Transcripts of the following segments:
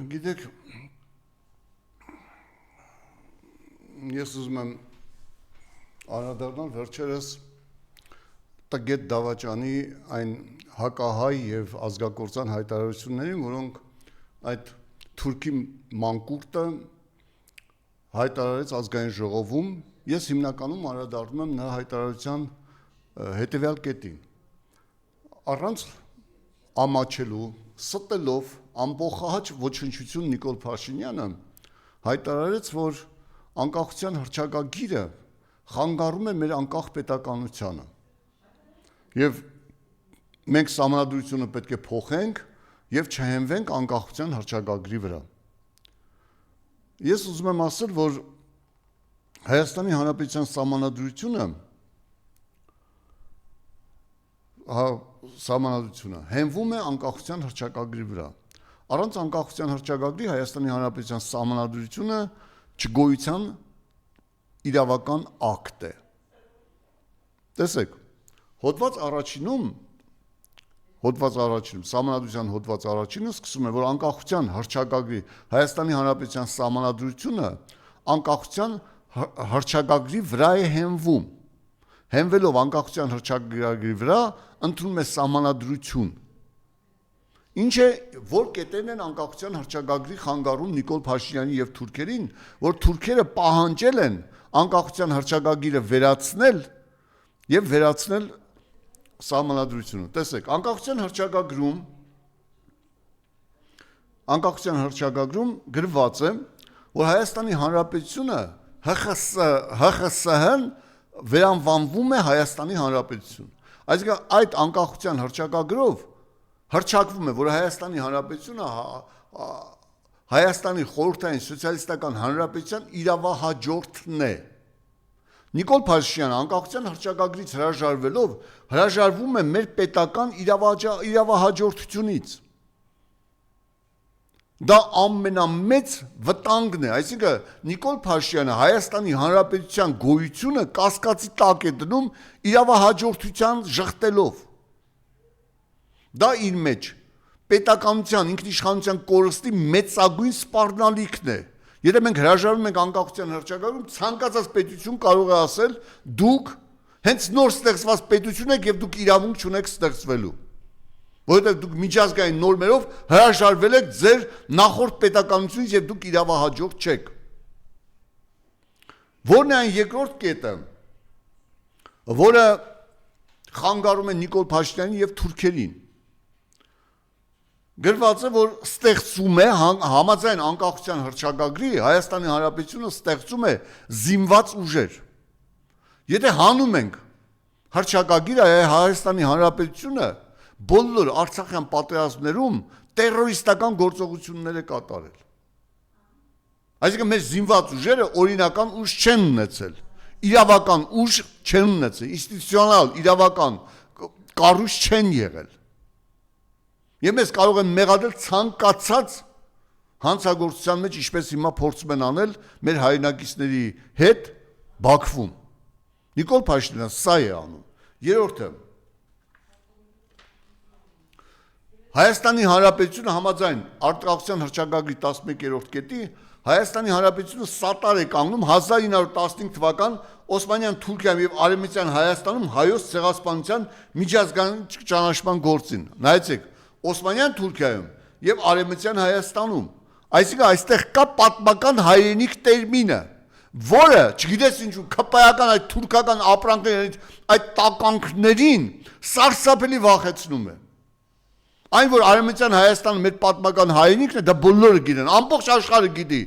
Գիտեք, ես ուզում եմ անդրադառնալ վերջերս Տգետ Դավաճանի այն հակահայ եւ ազգակործան հայտարարություններին, որոնք այդ թուրքի մանկուրտը հայտարարեց ազգային ժողովում, ես հիմնականում անդրադառնում եմ նրա հայտարարության հետեւյալ կետին. առանց ամաչելու, ստելով ամբողջ ոչնչություն Նիկոլ Փաշինյանը հայտարարեց, որ անկախության հռչակագիրը խանգարում է մեր անկախ պետականությանը եւ մենք սահմանադրությունը պետք է փոխենք եւ չհենվենք անկախության հռչակագրի վրա։ Ես ուզում եմ ասել, որ Հայաստանի Հանրապետության սահմանադրությունը հենվում է անկախության հռչակագրի վրա։ Առանց անկախության հռչակագրի Հայաստանի Հանրապետության սահմանադրությունը չգոյության իրավական ակտ է։ Տեսեք, հոդված առաջինում սահմանադրության հոդված առաջինը սկսում է, որ անկախության հռչակագրի Հայաստանի Հանրապետության սահմանադրությունը անկախության հռչակագրի վրա է հենվում։ Հենվելով անկախության հռչակագրի վրա ընդունում է սահմանադրություն։ Ինչ է, որ կետերն են անկախության հռչակագրի խանգարում Նիկոլ Փաշինյանի եւ թուրքերին, որ թուրքերը պահանջել են անկախության հռչակագիրը վերացնել եւ վերացնել սահմանադրությունը։ Տեսեք, անկախության հռչակագրում գրված է, որ Հայաստանի Հանրապետությունը ՀԽՍՀ-ն վերանվանվում է Հայաստանի Հանրապետություն։ Այսինքն այդ անկախության հռչակագրով հռչակվում է, որ Հայաստանի Հանրապետությունը Հայաստանի խորհրդային սոցիալիստական հանրապետության իրավահաջորդն է։ Նիկոլ Փաշինյանը անկախության հռչակագրից հրաժարվելով հրաժարվում է մեր պետական իրավահաջորդությունից։ Դա ամենամեծ վտանգն է, այսինքն Նիկոլ Փաշինյանը Հայաստանի Հանրապետության գոյությունը կասկածի տակ է դնում իրավահաջորդության ժխտելով։ Դա իր մեջ պետականության ինքնիշխանության կորստի մեծագույն սպառնալիքն է։ Եթե մենք հրաժարվում ենք անկախության հռչակագրում, ցանկացած պետություն կարող է ասել, դուք հենց նոր ստեղծված պետություն եք եւ դուք իրավունք չունեք ստեղծվելու։ Որովհետեւ դուք միջազգային նորմերով հրաժարվել եք ձեր նախորդ պետականությունից եւ դուք իրավահաջորդ չեք։ Որն է այն երկրորդ կետը, որը խանգարում է Նիկոլ Փաշինյանին եւ թուրքերին։ Գրված է, որ ստեղծում է համաձայն անկախության հռչակագրի Հայաստանի Հանրապետությունը ստեղծում է զինված ուժեր։ Եթե հանում ենք հռչակագիրը, Հայաստանի Հանրապետությունը բոլոր արցախյան պատերազմներում տերորիստական գործողություններ է կատարել։ Այսինքն մեր զինված ուժերը օրինական ուժ չեն ունեցել, իրավական ուժ չեն ունեցել, ինստիտուցիոնալ իրավական կառույց չեն եղել։ Եվ մեզ կարող են մեղադրել ցանկացած հանցագործության մեջ, ինչպես հիմա փորձում են անել մեր հայրենակիցների հետ Բաքվում։ Նիկոլ Փաշինյանը սա է անում։ Երրորդը, Հայաստանի Հանրապետությունը համաձայն արտգաղթության հռչակագրի 11-րդ կետի Հայաստանի Հանրապետությունը սատար է կանգնում 1915 թվական Օսմանյան Թուրքիայում եւ Արևմտյան Հայաստանում հայոց ցեղասպանության միջազգային ճանաչման գործին։ Նայեցեք, Օսմանյան Թուրքիայում եւ Արևմտյան Հայաստանում, այսինքն այստեղ կա պատմական հայրենիք տերմինը, որը, չգիտես ինչու, քպայական այդ թուրքական ապրանքներից այդ տականքներին սարսափելի վախեցնում է։ Այն որ Արևմտյան Հայաստանը մեր պատմական հայրենիքն է, դա բոլորը գիտեն, ամբողջ աշխարհը գիտի,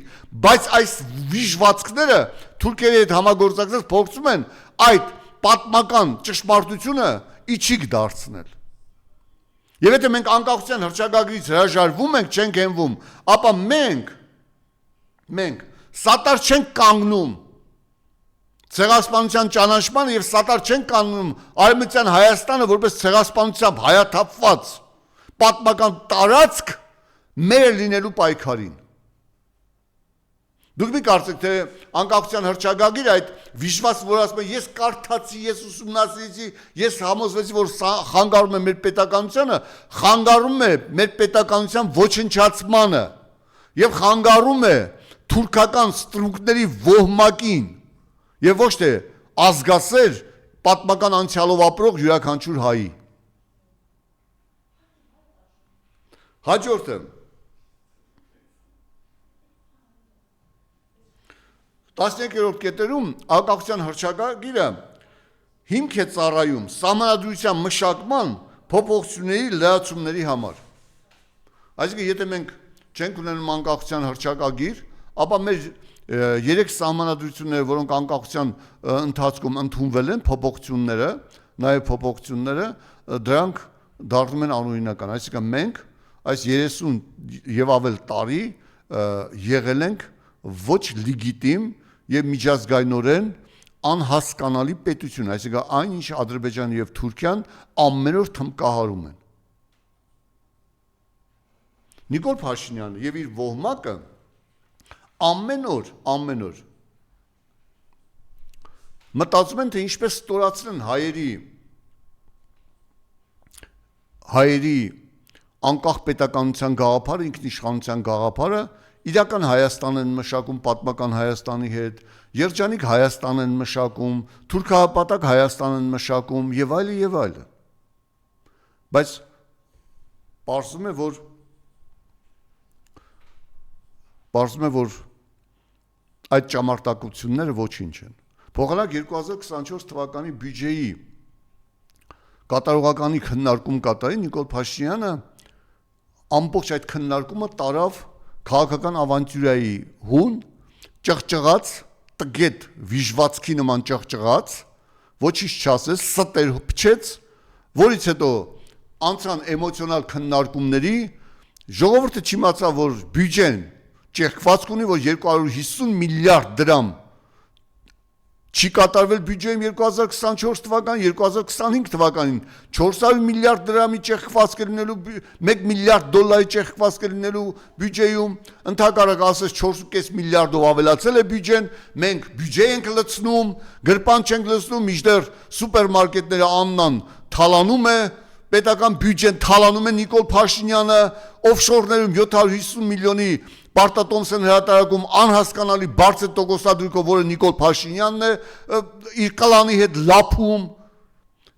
բայց այս վիժվածքները թուրքերի հետ համագործակցած փորձում են այդ պատմական ճշմարտությունը իջիկ դարձնել։ Եվ եթե մենք անկախության հռչակագրից հրաժարվում ենք, չենք հենվում, ապա մենք սատար չենք կանգնում ցեղասպանության ճանաչմանը եւ սատար չենք կանգնում Արևմտյան Հայաստանը որպես ցեղասպանությամբ հայաթափված պատմական տարածք մեր լինելու պայքարին։ Դուք մի կարծեք, թե անկախության հռչակագիրը այդ վիժված, որ ասում է, ես կարդացի, ես ուսումնասիրեցի, ես համոզվեցի, որ խանգարում է մեր պետականությանը, խանգարում է մեր պետականության ոչնչացմանը։ եւ խանգարում է թուրքական ստրուկների ոհմակին եւ ոչ թե ազգասեր պատմական անցյալով ապրող յուրաքանչյուր հայի։ Հաջորդը 13-րդ կետերում անկախության հռչակագիրը հիմք է ծառայում սահմանադրության մշակման փոփոխությունների լրացումների համար։ Այսինքն եթե մենք չենք ունենում անկախության հռչակագիր, ապա մեր երեք սահմանադրությունները, որոնք անկախության ընթացքում ընդունվել են, փոփոխությունները, նաև փոփոխությունները, դրանք դառնում են անօրինական։ Այսինքն մենք այս 30 եւ ավել տարի եղել ենք ոչ լեգիտիմ եւ միջազգայնորեն անհասկանալի պետություն, այսինքն այն ինչ Ադրբեջանը եւ Թուրքիան ամեն օր թմկահարում են։ Նիկոլ Փաշինյանը եւ իր ոհմակը ամեն օր մտածում են, թե ինչպես ստորացնեն հայերի անկախ պետականության գաղափարը, ինքնիշխանության գաղափարը, իրական Հայաստան են մշակում պատմական Հայաստանի հետ, երջանիկ Հայաստան են մշակում, թուրքահապատակ Հայաստան են մշակում եւ այլն եւ այլն։ Բայց պարզվում է, որ այդ ճամարտակությունները ոչինչ են։ Փոխանակ 2024 թվականի բյուջեի կատարողականի քննարկում կատարի Նիկոլ Փաշինյանը ամբողջ այդ քննարկումը տարավ քաղաքական ավանտյուրայի հուն, ճղճղած, տգետ վիժվածքի նման ճղճղած, ոչինչ չասեց, ստեր փչեց, որից հետո անցան էմոցիոնալ քննարկումների, ժողովուրդը չիմացավ, որ բյուջեն ճեղքվածք ունի, որ 250 միլիարդ դրամ չի կատարվել բյուջեում 2024 թվական, 2025 թվականին 400 միլիարդ դրամի ճեղքվածք է լինելու, 1 միլիարդ դոլարի ճեղքվածք է լինելու բյուջեում, ընդհակառակ ասես 4.5 միլիարդով ավելացել է բյուջեն, մենք բյուջե ենք լցնում, գրպան չենք լցնում, մինչդեռ սուպերմարկետները աննան թալանում է, պետական բյուջեն թալանում է Նիկոլ Փաշինյանը, օֆշորներում 750 միլիոնի Պարտատոմսեն հրատարակում անհասկանալի բարձր տոկոսադրույքով, որը Նիկոլ Փաշինյանն է, իր կլանի հետ լափում,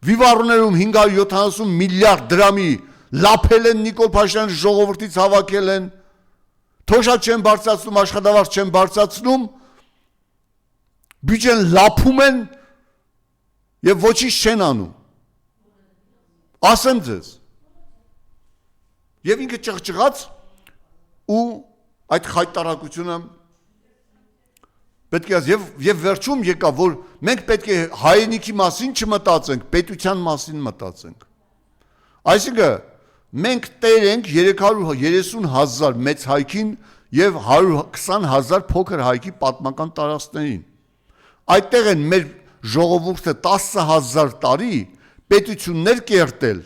վիվարներում 570 միլիարդ դրամի լափել են Նիկոլ Փաշինյանը ժողովրդից հավաքել են, թոշակ չեն բարձրացնում, աշխատավարձ չեն բարձրացնում, բյուջեն լափում են եւ ոչինչ չեն անում։ Ասեմ ձեզ։ Եվ ինքը ճղճղաց ու այդ խայտարակությունը պետք է եւ վերջում եկավ, որ մենք պետք է հայրենիքի մասին չմտածենք, պետության մասին մտածենք։ Այսինքն մենք տեր ենք 330,000 մեծ հայքին եւ 120,000 փոքր հայքի պատմական տարածքներին։ Այդտեղ են մեր ժողովուրդը 10,000 տարի պետություններ կերտել,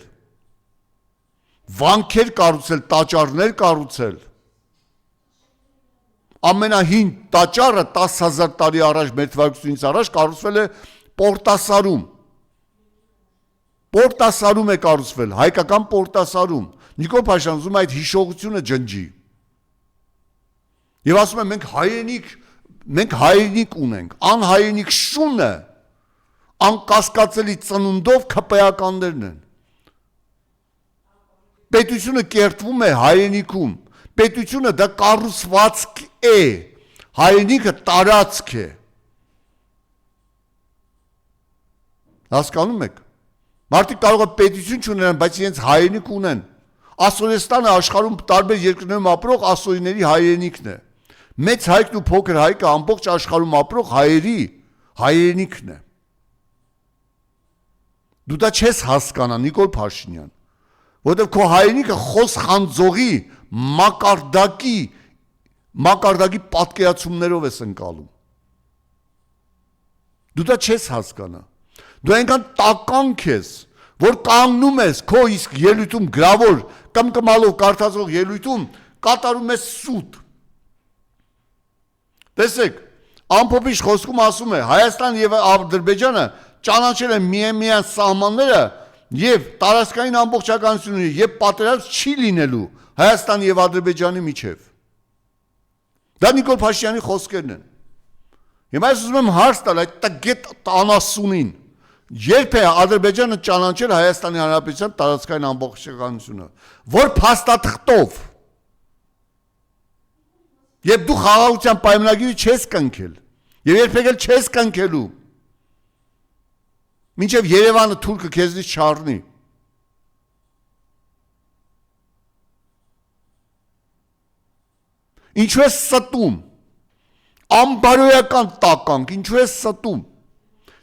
վանքեր կառուցել, տաճարներ կառուցել։ Ամենահին տաճարը 10,000 տարի առաջ մեր թվարկությունից առաջ կառուցվել է Պորտասարում։ Պորտասարում է կառուցվել, հայկական Պորտասարում։ Նիկոլ Փաշինյանը ուզում է այդ հիշողությունը ջնջի։ Եվ ասում է մենք հայրենիք ունենք, անհայրենիք շունը, անկասկածելի ծնունդով քպեականներն են։ Պետությունը կերտվում է հայրենիքում։ Պետությունը դա կառուցվածք է, հայրենիքը տարածք է։ Հասկանում եք։ Մարդիկ կարող է պետություն չունենան, բայց իրենց հայրենիք ունեն։ Ասորեստանը աշխարհում տարբեր երկրներում ապրող ասորիների հայրենիքն է։ Մեծ հայքն ու փոքր հայքը ամբողջ աշխարհում ապրող հայերի հայրենիքն է։ Դու դա չես հասկանա, Նիկոլ Փաշինյան, որովհետև քո հայրենիքը խոս խանձողի մակարդակի պատկերացումներով ես ընկալում։ Դու դա չես հասկանա։ Դու այնքան տականք ես, որ կանգնում ես քո իսկ ելույթում գրավոր կմկմալով կարդացող ելույթում կատարում ես սուտ։ Տեսեք, ամփոփիչ խոսքում ասում է Հայաստան եւ Ադրբեջանը ճանաչել են միայն սահմանները եւ տարածքային ամբողջականությունը եւ պատերազմ չի լինելու Հայաստանի եւ Ադրբեջանի միջև։ Դա Նիկոլ Փաշինյանի խոսքերն են։ Հիմա ես ուզում եմ հարց տալ այդ տգետ տանասունին, երբ է Ադրբեջանը ճանաչել Հայաստանի Հանրապետության տարածքային ամբողջականությունը, որ փաստաթղթով, եւ դու խաղաղության պայմանագիրը չես կնքել, եւ երբեք էլ չես կնքելու, մինչեւ Երևանը թուրքը քեզնից չառնի։ Ինչու ես ստում, ամբարոյական տականք, ինչու ես ստում,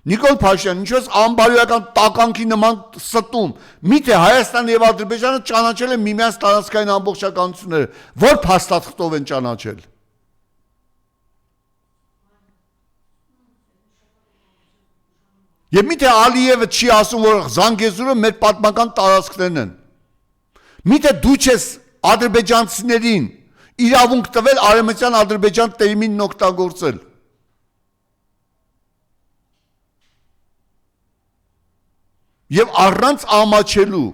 Նիկոլ Փաշինյան, ինչու ես ամբարոյական տականքի նման ստում, միթե Հայաստանը եւ Ադրբեջանը ճանաչել են միմյանց տարածքային ամբողջականությունները, որ փաստաթղթով են ճանաչել։ Եվ միթե Ալիևը չի ասում, որ Զանգեզուրը մեր պատմական տարածքներն են։ Միթե դու չես ադրբեջանցիներին իրավունք տվել արևմտյան Ադրբեջան տերմինն օգտագործել։ Եվ առանց ամաչելու,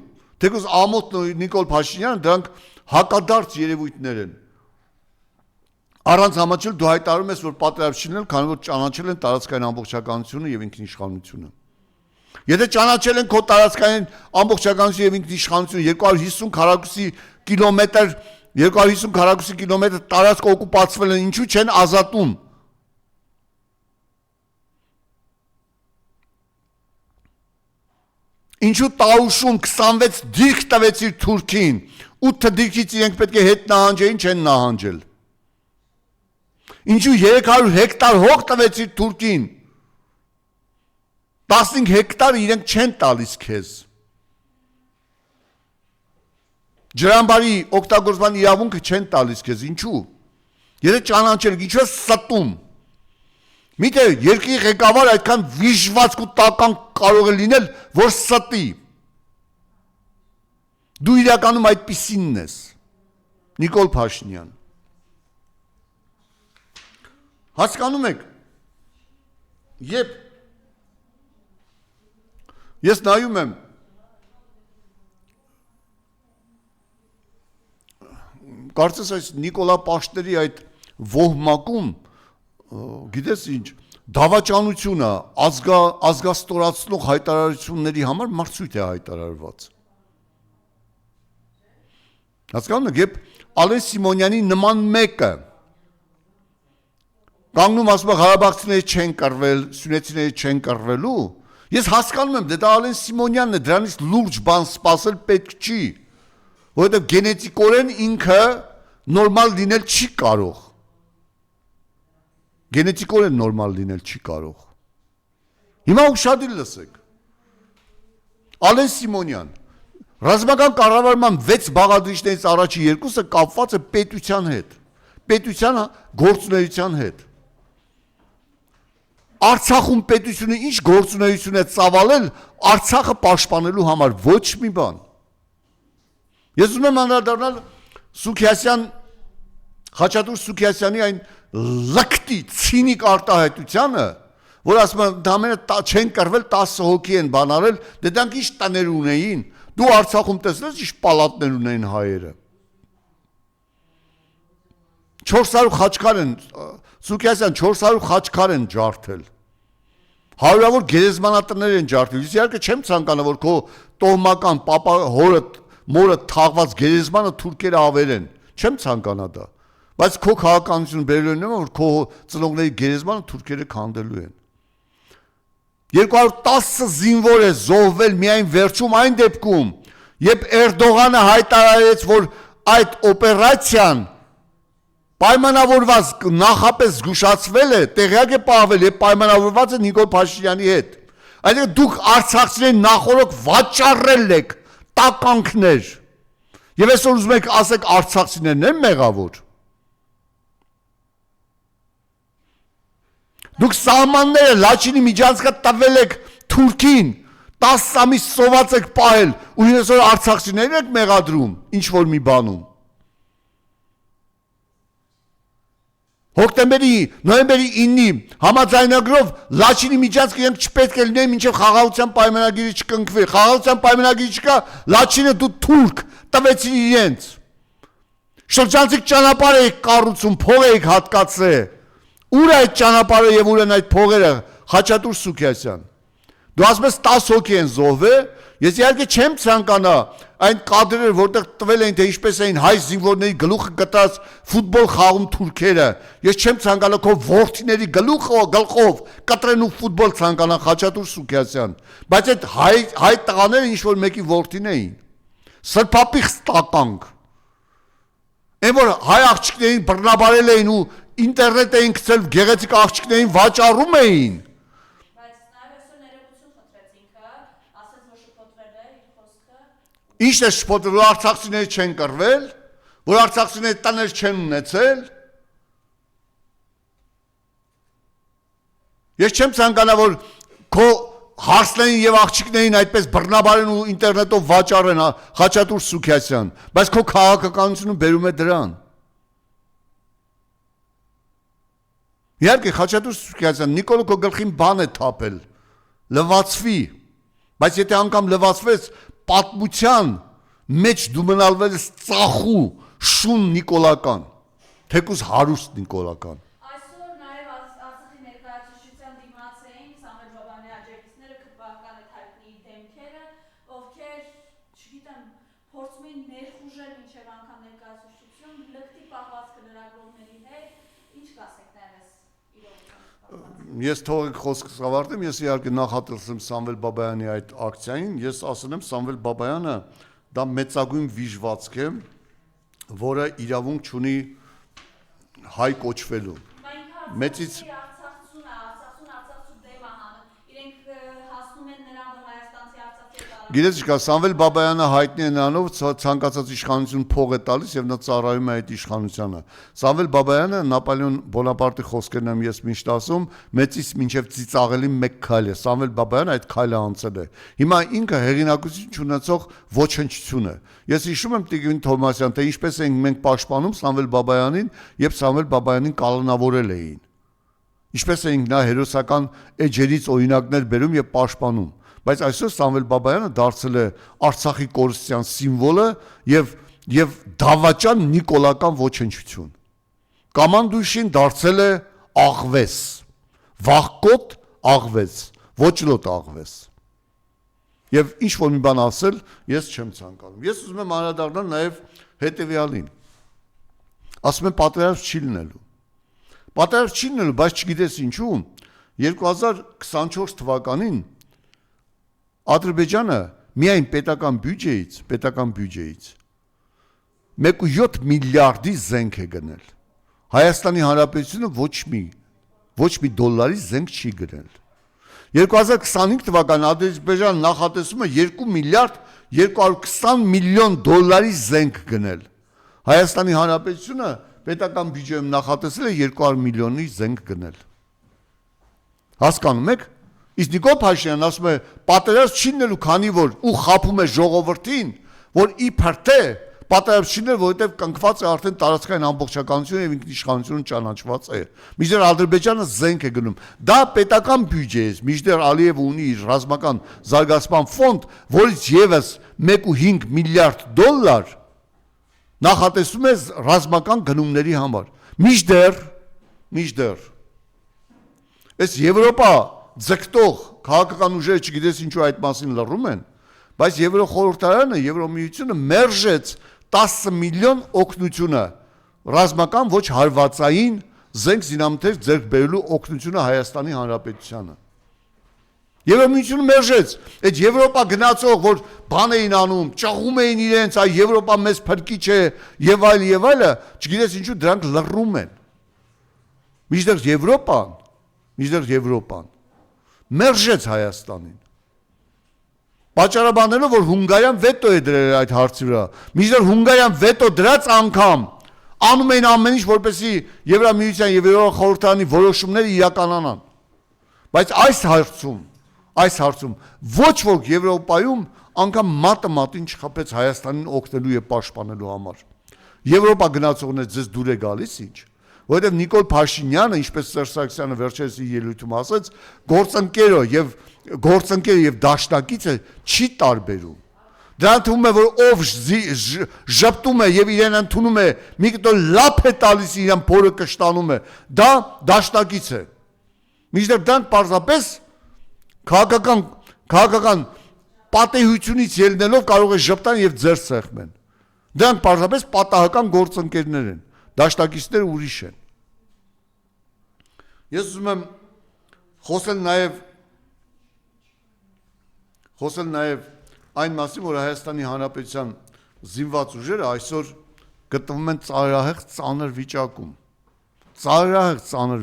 թեկուզ Ամոթն ու Նիկոլ Փաշինյանը դրանք հակադարձ երևույթներ են։ Առանց ամաչել դու հայտարարում ես, որ պատերազմ չլինել, քանի որ ճանաչել են տարածքային ամբողջականությունը եւ ինքնիշխանությունը։ Եթե ճանաչել են քո տարածքային ամբողջականությունը եւ ինքնիշխանությունը 250 քառակուսի կիլոմետր 250 քառակուսի կիլոմետր տարածք օկուպացվել են, ինչու չեն ազատում։ Ինչու Տաուշում 26 դիրք տվեցիր Թուրքին, 8 դիրքից իրենք պետք է հետ նահանջեին, չեն նահանջել։ Ինչու 300 հեկտար հող տվեցիր Թուրքին, 15 հեկտար իրենք չեն տալիս քեզ։ Ջրամբարի օգտագործման իրավունքը չեն տալիս քեզ, ինչու։ Եթե ճանաչել, ինչու ես ստում։ Միթե երկրի ղեկավար այդքան վիժված ու տական կարող է լինել, որ ստի։ Դու իրականում այդպիսինն ես, Նիկոլ Փաշինյան։ Հասկանում եք, երբ ես նայում եմ կարծես այս Նիկոլա Պաշտների այդ ոհմակում, գիտես ինչ, դավաճանությունը, ազգաստորացնող հայտարարությունների համար մրցույթ է հայտարարված։ Հասկանում եք, երբ Ալեն Սիմոնյանի նման մեկը կանգնում ասում է Ղարաբաղցիները չեն կռվել, սյունեցիները չեն կռվելու, ես հասկանում եմ, դա Ալեն Սիմոնյանն է, դրանից լուրջ բան սպասել պետք չի, որովհետև գենետիկորեն ինքը նորմալ լինել չի կարող։ Գենետիկորեն նորմալ լինել չի կարող։ Հիմա ուշադիր լսեք։ Ալեն Սիմոնյան, ռազմական կառավարման 6 բաղադրիչներից առաջի 2-ը կապված է պետության հետ, պետության գործունեության հետ։ Արցախում պետությունը ինչ գործունեություն է ծավալել Արցախը պաշտպանելու համար, ոչ մի բան։ Ես ուզում եմ անդրադառնալ Խաչատուր Սուքիասյանի այն լկտի, ցինիկ արտահայտությանը, որ ասում են դամենը չեն կռվել 10 հոգի են բանարել, դրանք ինչ տներ ունեին, դու Արցախում տեսնես ինչ պալատներ ունեին հայերը։ 400 խաչքար են, Սուքիասյան 400 խաչքար են ջարդել։ Հարյուրավոր գերեզմանատներ են ջարդել։ Ես իհարկե չեմ ցանկանա, որ քո տոհմական պապա հորը մորը թաղված գերեզմանը թուրքերը ավերեն։ Չեմ ցանկանա դա։ Բայց քո քաղաքականությունը բերելու են, որ քո ծնողների գերեզմանը թուրքերը քանդելու են։ 210 զինվոր է զոհվել միայն վերջում այն դեպքում, երբ Էրդողանը հայտարարեց, որ այդ օպերացիան պայմանավորված նախապես զգուշացվել է, տեղյակ է պահվել եւ պայմանավորված է Նիկոլ Փաշինյանի հետ։ Այսինքն դուք արցախցիներին նախորոք վաճառել եք տականքներ։ Եվ այսօր ուզում եք ասեք արցախցիներն են մեղավոր։ Դուք սահմանները Լաչինի միջանցքը տվել եք Թուրքին, 10 ամիս սոված եք պահել, ու այսօր արցախցիներն եք մեղադրում ինչ որ մի բանում։ Նոյեմբերի 9-ի համաձայնագրով Լաչինի միջանցքը իրենք չպետք է լինեն մինչև խաղաղության պայմանագիրը չկնքվի։ Խաղաղության պայմանագիրը չկա, Լաչինը դու թուրք տվեցիր իրենց։ Շրջանցիկ ճանապարհ եք կառուցում, փող եք հատկացրել։ Ուր է այդ ճանապարհը եւ ուր են այդ փողերը, Խաչատուր Սուքիասյան։ Դու ասում ես 10 հոգի են զոհվել, ես իհարկե չեմ ցանկանա այն կադրերը, որտեղ տվել էին թե ինչպես էին հայ զինվորների գլուխը գտած ֆուտբոլ խաղում թուրքերը։ Ես չեմ ցանկանա քո ворթիների գլխով կտրեն ու ֆուտբոլ ցանկանա Խաչատուր Սուքիասյան, բայց այդ հայ տղաները ինչ որ մեկի ворթին էին։ Սրբապիղ ստականք։ Այն որ հայ աղջիկներին բռնաբարել էին ու ինտերնետ էին գցել գեղեցիկ աղջիկներին վաճառում էին։ Ինչ է շփոթվել, որ արցախցիները չեն կռվել, որ արցախցիները տներ չեն ունեցել։ Ես չեմ ցանկանա, որ քո հարսներին եւ աղջիկներին այդպես բռնաբարեն ու ինտերնետով վաճառեն Խաչատուր Սուքիասյան, բայց քո քաղաքականությունը բերում է դրան։ Իհարկե Խաչատուր Սուքիասյան Նիկոլը քո գլխին բան է թափել, լվացվի, բայց եթե անգամ լվացվեց պատմության մեջ դու մնալվել ես ծախու շուն նիկոլական, թեկուզ հարուստ նիկոլական։ Այսօր նաև Արցախի ներկայացուցչության դիմաց էին Սամվել Բաբայանի աջակիցները քրվական այդ հայտնի դեմքերը, ովքեր, չգիտեմ, փորձում էին ներխուժել մինչև անգամ ներկայացուցչություն, լկտի պահվածքը լրագրողների հետ, ինչ կասեք նաև Ես թողեք խոսքս ավարտեմ, ես իհարկե նախատեսեմ Սամվել Բաբայանի այդ ակցիային, ես ասել եմ Սամվել Բաբայանը դա մեծագույն վիժվածք է, որը իրավունք չունի հայ կոչվելու։ Մեծից Գիտես ինչքա Սամվել Բաբայանը հայտնի է նրանով ցանկացած իշխանություն փող է տալիս եւ նա ծառայում է այդ իշխանությանը։ Սամվել Բաբայանը Նապոլեոն Բոնապարտի խոսքերն եմ ես միշտ ասում, մեծից մինչև ծիծաղելի մեկ քայլ է։ Սամվել Բաբայանը այդ քայլը անցել է։ Հիմա ինքը հեղինակություն ունեցող ոչնչություն է։ Ես հիշում եմ Տիգրան Թովմասյան, թե ինչպես ենք մենք պաշտպանում Սամվել Բաբայանին, երբ Սամվել Բաբայանին կալանավորել էին։ Ինչպես էինք նա հերոսական էջերից օրինակներ բերում եւ պաշտպանում։ Բայց այսօր Սամվել Բաբայանը դարձել է Արցախի կորստյան սիմվոլը եւ դավաճան նիկոլական ոչնչություն։ Կամանդուշին դարձել է աղվես, վախկոտ աղվես, ոչլոտ աղվես։ Եվ ինչ որ մի բան ասել, ես չեմ ցանկանում։ Ես ուզում եմ անդրադառնալ նաեւ հետեւյալին։ Ասում են պատերազմ չի լինելու։ Պատերազմ չի լինելու, բայց չգիտես ինչու 2024 թվականին Ադրբեջանը միայն պետական բյուջեից 1.7 միլիարդի զենք է գնել։ Հայաստանի Հանրապետությունը ոչ մի դոլարի զենք չի գնել։ 2025 թվականին Ադրբեջանը նախատեսում է 2 միլիարդ 220 միլիոն դոլարի զենք գնել։ Հայաստանի Հանրապետությունը պետական բյուջեում նախատեսել է 200 միլիոնի զենք գնել։ Հասկանում եք։ Իսկ Նիկոլ Փաշինյանն ասում է պատերազմ չի լինելու, քանի որ ու խափում է ժողովրդին, որ իբր թե պատերազմ չի լինելու, որովհետև կնքված է արդեն տարածքային ամբողջականությունը եւ ինքնիշխանությունը ճանաչված է։ Մինչդեռ Ադրբեջանը զենք է գնում։ Դա պետական բյուջե է, մինչդեռ Ալիևը ունի իր ռազմական զարգացման ֆոնդ, որից եւս 1.5 միլիարդ դոլար նախատեսում է ռազմական գնումների համար։ Մինչդեռ այս Եվրոպա ձգտող քաղաքական ուժերը չգիտես ինչու այդ մասին լռում են, բայց Եվրոխորհրդարանը, Եվրոմիությունը մերժեց 10 միլիոն օգնությունը ռազմական ոչ հարվածային զենք զինամթեր ձեռք բերելու օգնությունը Հայաստանի Հանրապետությանը։ Եվրոմիությունը մերժեց, այդ Եվրոպա գնացող, որ բան էին անում, ճաղում էին իրենց, այ Եվրոպա մեզ փրկիչ է եւ այլը, չգիտես ինչու դրանք լռում են։ Մինչդեռ Եվրոպան մերժեց Հայաստանին։ Պատճառաբանելով, որ Հունգարիան վետո է դրել այդ հարցի վրա, մինչդեռ Հունգարիան վետո դրած անգամ անում էին ամեն ինչ, որպեսզի Եվրամիության եւ Եվրոխորհրդարանի որոշումները իրականանան։ Բայց այս հարցում ոչ ոք Եվրոպայում անգամ մատին չխփեց Հայաստանին օգնելու եւ պաշտպանելու համար։ Եվրոպա գնացողներ ձեզ դուր է գալիս ինչ։ Որովհետև Նիկոլ Փաշինյանը, ինչպես Սերժ Սարգսյանը վերջերս իր ելույթում ասաց, գործընկերը եւ դաշնակիցը չի տարբերում։ Դրան թվում է, որ ով ժպտում է եւ իրեն ընդունում է, մի կտոր լափ է տալիս իրեն փորը կշտանում է, դա դաշնակից է։ Մինչդեռ դրանք պարզապես քաղաքական պատեհությունից ելնելով կարող է ժպտան եւ ձեր սեղմեն։ Դրանք պարզապես պատահական գործընկերներ են, դաշնակիցները ուրիշ են։ Ես ուզում եմ խոսել նաեւ այն մասին, որ Հայաստանի Հանրապետության զինված ուժերը այսօր գտնվում են ծանրահեղ ծանր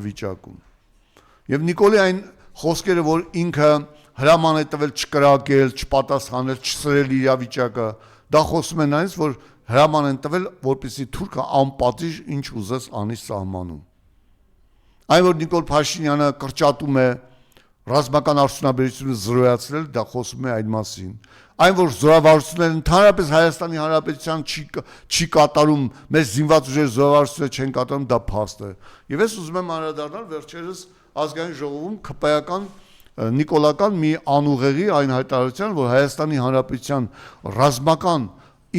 վիճակում։ Եվ Նիկոլի այն խոսքերը, որ ինքը հրաման է տվել չկրակել, չպատասխանել, չսրել իրավիճակը, դա խոսում են այնպես, որ հրաման են տվել, որպեսզի թուրքը անպատիժ ինչ ուզես անի սահմանում։ Այն, որ Նիկոլ Փաշինյանը կրճատում է ռազմական արդյունաբերությունը զրոյացրել, դա խոսում է այն մասին։ Այն, որ զորավարությունները ընդհանրապես Հայաստանի Հանրապետության չի կատարում, մեր զինված ուժերի զորավարությունները չեն կատարում, դա փաստ է։ Եվ ես ուզում եմ անդրադառնալ վերջերս ազգային ժողովում քպայական նիկոլական մի անուղեղի այն հայտարարության, որ Հայաստանի Հանրապետության ռազմական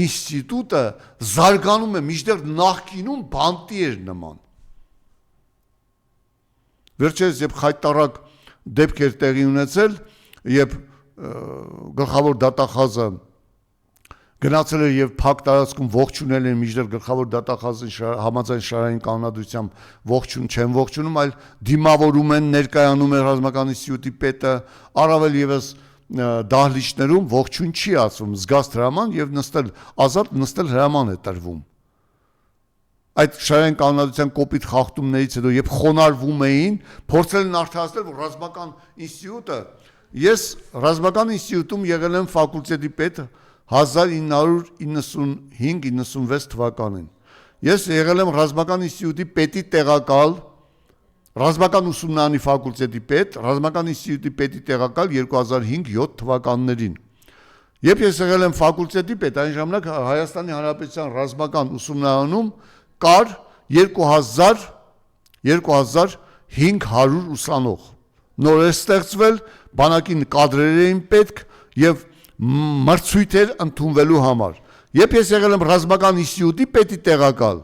ինստիտուտը զարգանում է, մինչդեռ նախկինում բանտի էր նման։ Վերջերս երբ խայտարակ դեպք էր տեղի ունեցել, երբ գլխավոր դատախազը գնացել էր եւ փակ տարածքում ողջունել են, մինչդեռ գլխավոր դատախազին համաձայն շարային կանոնադրությամբ չեն ողջունում, այլ դիմավորում են, ներկայանում է ռազմական ինստիտուտի պետը, առավել եւս դահլիճներում ողջույն չի ասվում, զգաստ հրաման եւ ազատ նստել հրաման է տրվում։ Այդ շարային կանոնադրության կոպիտ խախտումներից հետո երբ խոնարհվում էին, փորձել են արդարացնել, որ ռազմական ինստիտուտը, ես ռազմական ինստիտուտում եղել եմ ֆակուլտետի պետ 1995-96 թվականին։ Ես եղել եմ ռազմական ինստիտուտի պետի տեղակալ, ռազմական ուսումնարանի ֆակուլտետի պետ, ռազմական ինստիտուտի պետի տեղակալ 2005-7 թվականներին։ Երբ ես եղել եմ ֆակուլտետի պետ, այն ժամանակ Հայաստանի Հանրապետության ռազմական ուսումնարանում կար 2500 ուսանող։ Նոր է ստեղծվել, բանակին կադրեր էին պետք եւ մրցույթեր ընդունվելու համար։ Երբ ես եղել եմ ռազմական ինստիտուտի պետի տեղակալ,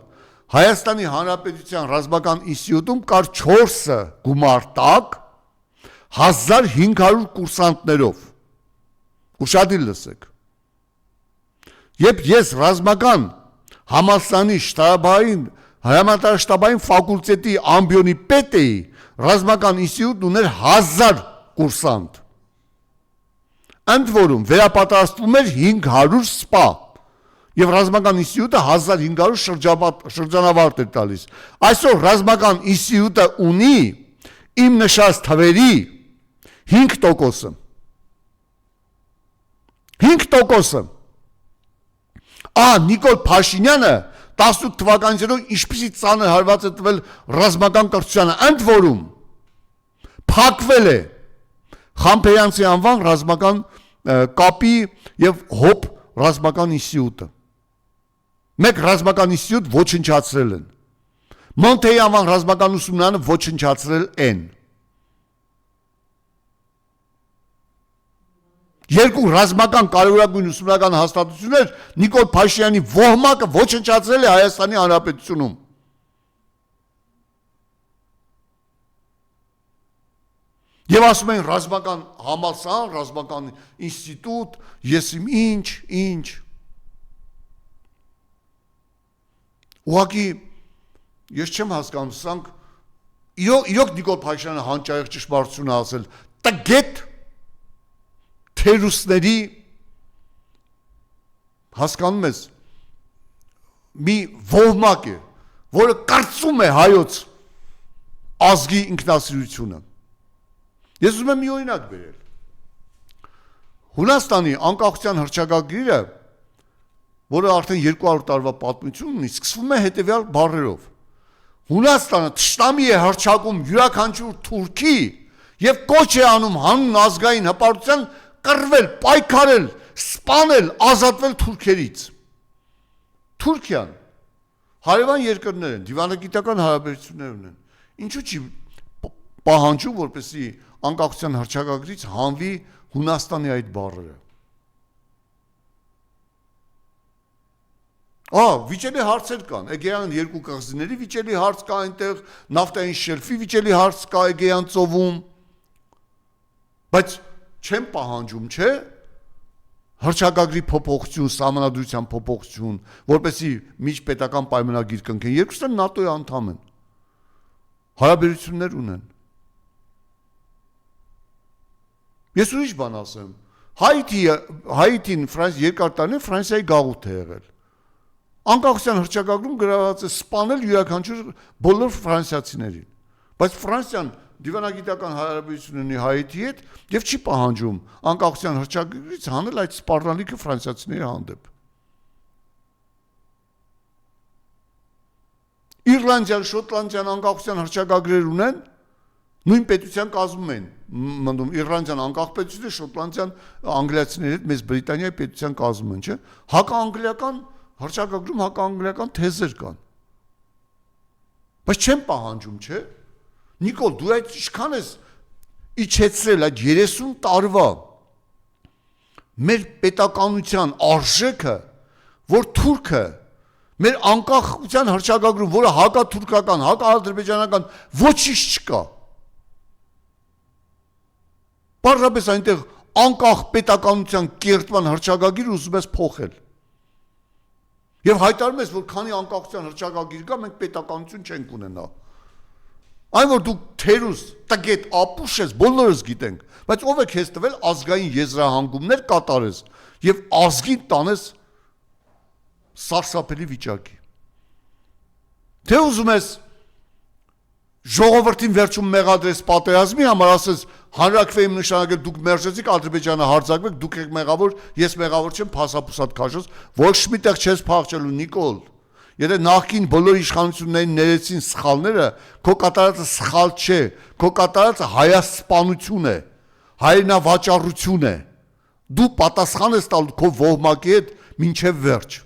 Հայաստանի Հանրապետության ռազմական ինստիտուտում կար 4 գումարտակ 1500 կուրսանտներով։ Ուշադիր լսեք։ Երբ ես ռազմական համալսարանի հրամանատարաշտաբային ֆակուլտետի ամբիոնի պետ էի, ռազմական ինստիտուտն ուներ 1000 կուրսանտ։ Ընդ որում վերապատրաստվում էր 500 սպա եւ ռազմական ինստիտուտը 1500 շրջանավարտ էր տալիս։ Այսօր ռազմական ինստիտուտը ունի իմ նշած թվերի 5%-ը։ 5%-ը։ Նիկոլ Փաշինյանը 18 թվականից հետո ինչպիսի ծանր հարված է տվել ռազմական կրթությանը, ընդ որում փակվել է Խամփեյանցի անվան ռազմական կապի եւ հոբ ռազմական ինստիտուտը։ Մեկ ռազմական ինստիտուտ ոչնչացրել են։ Մոնթեի անվան ռազմական ուսումնարանը ոչնչացրել են։ Երկու ռազմական կարևորագույն ուսումնական հաստատություններ Նիկոլ Փաշինյանի ոհմակը ոչնչացրել է Հայաստանի Հանրապետությունում։ Եվ ասում են ռազմական համալսարան, ռազմական ինստիտուտ, ես իմ ինչ։ Ուղղակի ես չեմ հասկանում, սրանք իրոք Նիկոլ Փաշինյանը հանճարեղ ճշմարտություն ասել, տգետ թերուսների հասկանում ես մի ոհմակ է, որը կարծում է հայոց ազգի ինքնասիրությունը։ Ես ուզում եմ մի օրինակ բերել։ Հունաստանի անկախության հռչակագիրը, որը արդեն 200 տարվա պատմություն ունի, սկսվում է հետևյալ բառերով. Հունաստանը թշնամի է հռչակում յուրաքանչյուր թուրքի եւ կոչ է անում հանուն ազգային հպարտության կռվել, պայքարել, սպանել, ազատվել թուրքերից։ Թուրքիան հարևան երկրներ են, դիվանագիտական հարաբերություններ ունեն։ Ինչու՞ չի պահանջում, որպեսզի անկախության հռչակագրից հանվի Հունաստանի այդ բառերը։ Վիճելի հարցեր կան, Էգեյան երկու կղզիների վիճելի հարց կա այնտեղ, նավթային շելֆի վիճելի հարց կա Էգեյան ծովում, բայց չեմ պահանջում, չէ, հռչակագրի փոփոխություն, սահմանադրության փոփոխություն, որպեսզի միջպետական պայմանագիր կնքեն, երկուսն էլ ՆԱՏՕ-ի անդամ են, հարաբերություններ ունեն։ Ես ուրիշ բան ասեմ, Հայիթին երկար տարիներ Ֆրանսիայի գաղութ է եղել։ Անկախության հռչակագրում գրված է սպանել յուրաքանչյուր բոլոր ֆրանսիացիներին, բայց Ֆրանսիան դիվանագիտական հարաբերություն ունի Հայիթի հետ եւ չի պահանջում անկախության հռչակագրից հանել այդ սպառնալիքը ֆրանսիացիների հանդեպ։ Իռլանդիան, Շոտլանդիան անկախության հռչակագրեր ունեն, նույն պետության կազմում են մնում Իռլանդիան անկախ պետություն է, Շոտլանդիան անգլիացիների հետ Մեծ Բրիտանիայի պետության կազմում են, չէ՞։ Հակաանգլիական հռչակագրում հակաանգլիական թեզեր կան։ Բայց չեմ պահանջում, չէ՞։ Նիկոլ, դու այդ ինչքան ես իջեցրել այդ 30 տարվա մեր պետականության արժեքը, որ թուրքը մեր անկախության հռչակագրում, որը հակաթուրքական, հակաադրբեջանական ոչինչ չկա։ Պարզապես այնտեղ անկախ պետականության կերտման հռչակագիր ուզում ես փոխել։ Եվ հայտարարում ես, որ քանի անկախության հռչակագիր կա, մենք պետականություն չենք ունենա։ Այն որ դու թերուս, տգետ, ապուշ ես, բոլորս գիտենք, բայց ով է քեզ տվել ազգային եզրահանգումներ կատարես եւ ազգին տանես սարսափելի վիճակի։ Թե ուզում ես ժողովրդին վերջում մեղադրես պատերազմի համար, ասես հանրակրվեի նշանակել դուք մերժեցիք Ադրբեջանը հարձակվեք, դուք եք մեղավոր, ես մեղավոր չեմ, փասապուսատ քաշես, ոչ մի տեղ չես փախչելու Նիկոլ։ Եթե նախքին բոլոր իշխանություններին ներեցին սխալները, քո կատարածը սխալ չէ, քո կատարածը հայասպանություն է, հայրենավաճառություն է։ Դու պատասխան ես տալու քո ոհմակի հետ մինչև վերջ։